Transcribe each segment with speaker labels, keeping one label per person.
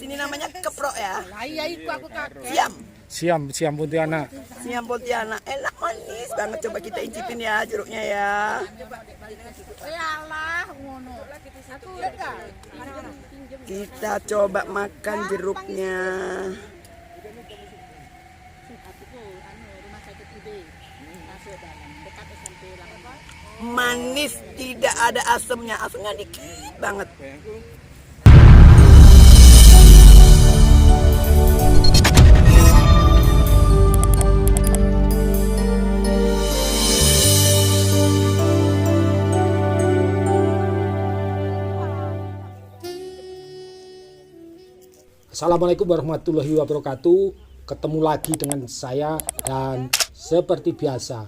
Speaker 1: sini namanya keprok ya.
Speaker 2: Lah iya itu aku kaget.
Speaker 3: Siam Pontianak.
Speaker 1: Siam Pontianak, enak manis banget. Coba kita incipin ya jeruknya ya.
Speaker 2: Yalah ngono. Aku enggak.
Speaker 1: Kita coba makan jeruknya. Manis, tidak ada asamnya. Asamnya dikit banget.
Speaker 3: Assalamualaikum warahmatullahi wabarakatuh. Ketemu lagi dengan saya dan seperti biasa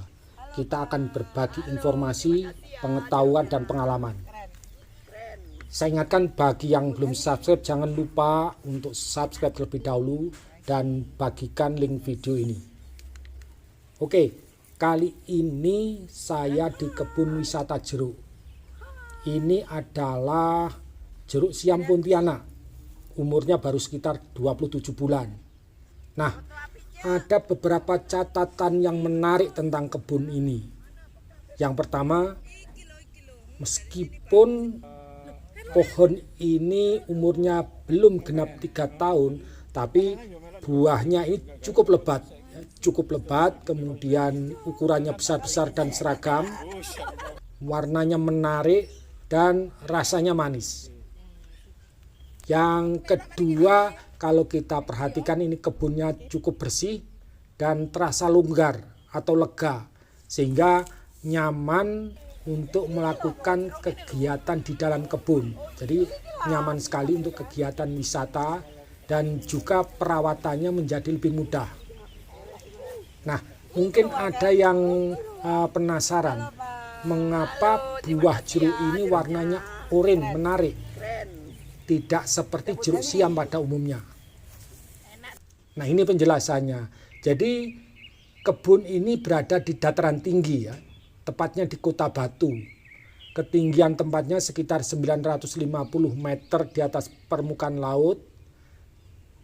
Speaker 3: kita akan berbagi informasi, pengetahuan dan pengalaman. Saya ingatkan bagi yang belum subscribe jangan lupa untuk subscribe terlebih dahulu dan bagikan link video ini. Oke, kali ini saya di kebun wisata jeruk. Ini adalah jeruk Siam Pontianak. Umurnya baru sekitar 27 bulan. Nah, ada beberapa catatan yang menarik tentang kebun ini. Yang pertama, meskipun pohon ini umurnya belum genap 3 tahun, tapi buahnya ini cukup lebat, kemudian ukurannya besar-besar dan seragam, warnanya menarik dan rasanya manis. Yang kedua, kalau kita perhatikan ini kebunnya cukup bersih dan terasa longgar atau lega, sehingga nyaman untuk melakukan kegiatan di dalam kebun. Jadi nyaman sekali untuk kegiatan wisata dan juga perawatannya menjadi lebih mudah. Nah, mungkin ada yang penasaran mengapa buah jeruk ini warnanya oranye menarik. Tidak seperti jeruk siam pada umumnya. Nah, ini penjelasannya. Jadi kebun ini berada di dataran tinggi ya, tepatnya di Kota Batu. Ketinggian tempatnya sekitar 950 meter di atas permukaan laut.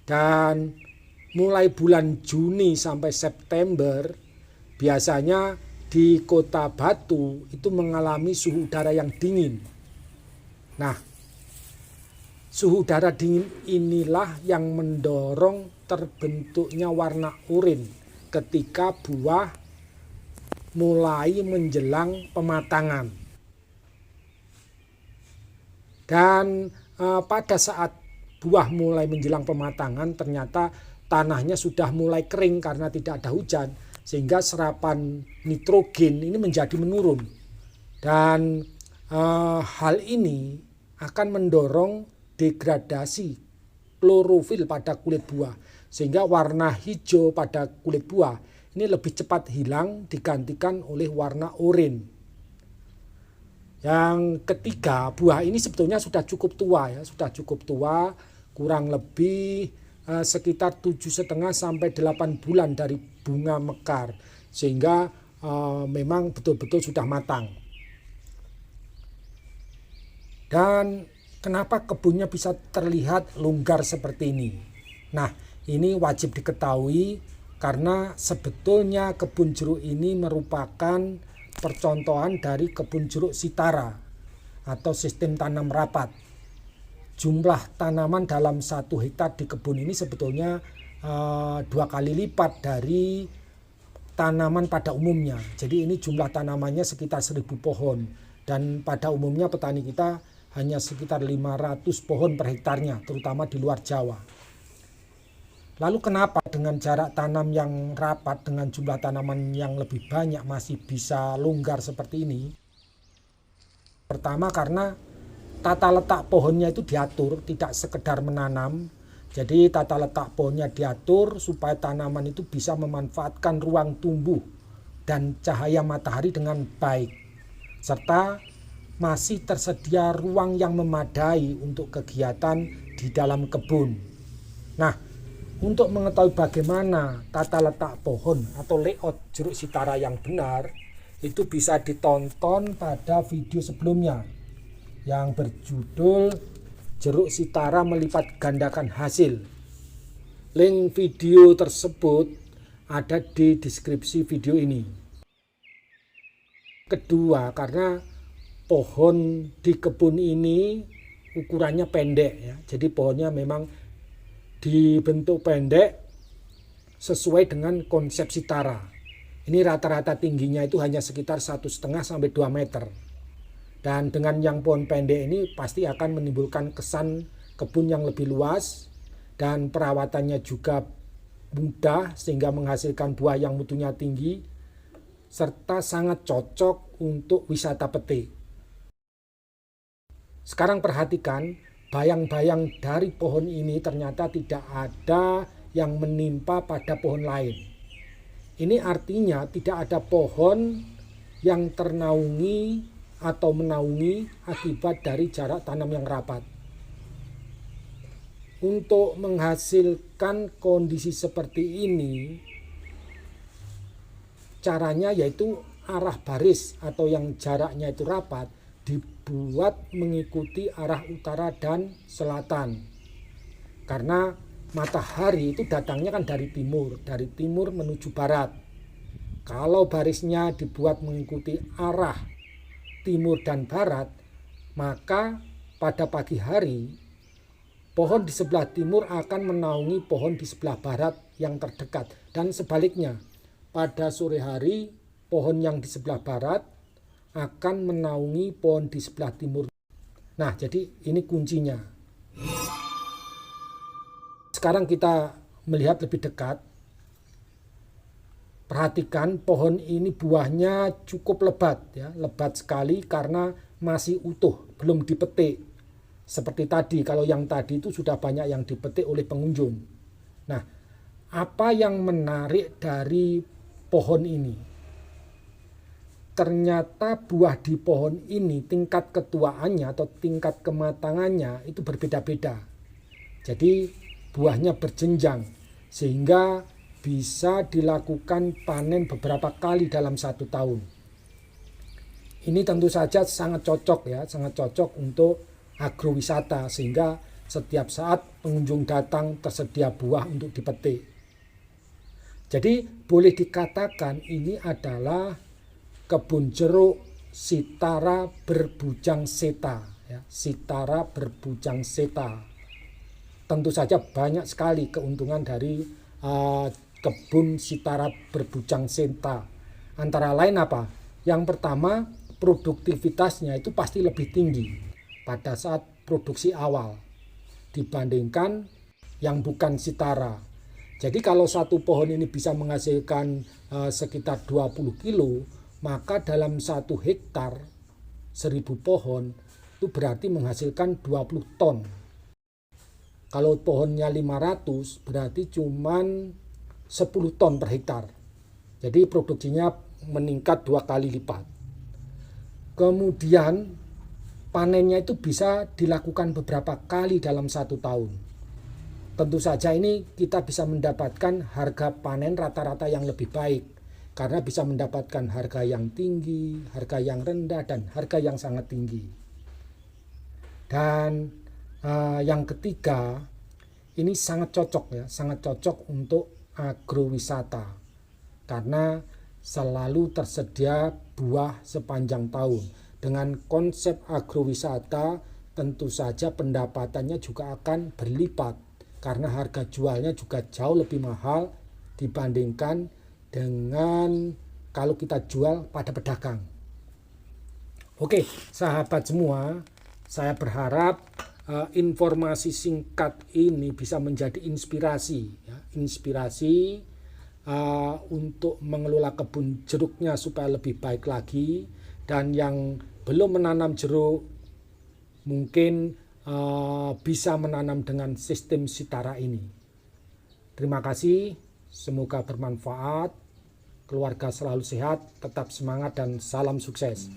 Speaker 3: Dan mulai bulan Juni sampai September biasanya di Kota Batu itu mengalami suhu udara yang dingin. Nah, suhu udara dingin inilah yang mendorong terbentuknya warna oranye ketika buah mulai menjelang pematangan. Dan pada saat buah mulai menjelang pematangan ternyata tanahnya sudah mulai kering karena tidak ada hujan, sehingga serapan nitrogen ini menjadi menurun. Dan hal ini akan mendorong degradasi klorofil pada kulit buah, sehingga warna hijau pada kulit buah ini lebih cepat hilang digantikan oleh warna oranye. Yang ketiga, buah ini sebetulnya sudah cukup tua ya, kurang lebih sekitar 7,5 sampai 8 bulan dari bunga mekar, sehingga memang betul-betul sudah matang. Dan kenapa kebunnya bisa terlihat longgar seperti ini? Nah, ini wajib diketahui karena sebetulnya kebun jeruk ini merupakan percontohan dari kebun jeruk Sitara atau sistem tanam rapat. Jumlah tanaman dalam 1 hektar di kebun ini sebetulnya 2 kali lipat dari tanaman pada umumnya. Jadi ini jumlah tanamannya sekitar 1.000 pohon, dan pada umumnya petani kita hanya sekitar 500 pohon per hektarnya, terutama di luar Jawa. Lalu kenapa dengan jarak tanam yang rapat dengan jumlah tanaman yang lebih banyak masih bisa longgar seperti ini? Pertama, karena tata letak pohonnya itu diatur, tidak sekedar menanam. Jadi tata letak pohonnya diatur supaya tanaman itu bisa memanfaatkan ruang tumbuh dan cahaya matahari dengan baik, serta masih tersedia ruang yang memadai untuk kegiatan di dalam kebun. Nah, untuk mengetahui bagaimana tata letak pohon atau layout jeruk Sitara yang benar, itu bisa ditonton pada video sebelumnya yang berjudul jeruk Sitara melipat gandakan hasil. Link video tersebut ada di deskripsi video ini. Kedua, karena pohon di kebun ini ukurannya pendek ya. Jadi pohonnya memang dibentuk pendek sesuai dengan konsep Sitara. Ini rata-rata tingginya itu hanya sekitar 1,5 sampai 2 meter. Dan dengan yang pohon pendek ini pasti akan menimbulkan kesan kebun yang lebih luas dan perawatannya juga mudah sehingga menghasilkan buah yang mutunya tinggi serta sangat cocok untuk wisata petik. Sekarang perhatikan, bayang-bayang dari pohon ini ternyata tidak ada yang menimpa pada pohon lain. Ini artinya tidak ada pohon yang ternaungi atau menaungi akibat dari jarak tanam yang rapat. Untuk menghasilkan kondisi seperti ini, caranya yaitu arah baris atau yang jaraknya itu rapat dibuat mengikuti arah utara dan selatan. Karena matahari itu datangnya kan dari timur menuju barat. Kalau barisnya dibuat mengikuti arah timur dan barat, maka pada pagi hari pohon di sebelah timur akan menaungi pohon di sebelah barat yang terdekat, dan sebaliknya pada sore hari pohon yang di sebelah barat akan menaungi pohon di sebelah timur. Nah, jadi ini kuncinya. Sekarang kita melihat lebih dekat. Perhatikan pohon ini buahnya cukup lebat ya, lebat sekali karena masih utuh, belum dipetik. Seperti tadi, kalau yang tadi itu sudah banyak yang dipetik oleh pengunjung. Nah, apa yang menarik dari pohon ini? Ternyata buah di pohon ini tingkat ketuaannya atau tingkat kematangannya itu berbeda-beda. Jadi buahnya berjenjang sehingga bisa dilakukan panen beberapa kali dalam 1 tahun. Ini tentu saja sangat cocok ya, sangat cocok untuk agrowisata sehingga setiap saat pengunjung datang tersedia buah untuk dipetik. Jadi boleh dikatakan ini adalah kebun jeruk Sitara berbujang seta ya, Sitara berbujang seta. Tentu saja banyak sekali keuntungan dari kebun Sitara berbujang seta. Antara lain apa? Yang pertama, produktivitasnya itu pasti lebih tinggi pada saat produksi awal dibandingkan yang bukan Sitara. Jadi kalau satu pohon ini bisa menghasilkan sekitar 20 kilo, maka dalam 1 hektar 1000 pohon itu berarti menghasilkan 20 ton. Kalau pohonnya 500 berarti cuman 10 ton per hektar. Jadi produksinya meningkat 2 kali lipat. Kemudian panennya itu bisa dilakukan beberapa kali dalam 1 tahun. Tentu saja ini kita bisa mendapatkan harga panen rata-rata yang lebih baik. Karena bisa mendapatkan harga yang tinggi, harga yang rendah, dan harga yang sangat tinggi. Dan yang ketiga, ini sangat cocok ya, sangat cocok untuk agrowisata. Karena selalu tersedia buah sepanjang tahun. Dengan konsep agrowisata, tentu saja pendapatannya juga akan berlipat. Karena harga jualnya juga jauh lebih mahal dibandingkan dengan kalau kita jual pada pedagang. Oke, sahabat semua, saya berharap informasi singkat ini bisa menjadi inspirasi ya, inspirasi untuk mengelola kebun jeruknya supaya lebih baik lagi. Dan yang belum menanam jeruk mungkin bisa menanam dengan sistem Sitara ini. Terima kasih, semoga bermanfaat, keluarga selalu sehat, tetap semangat dan salam sukses.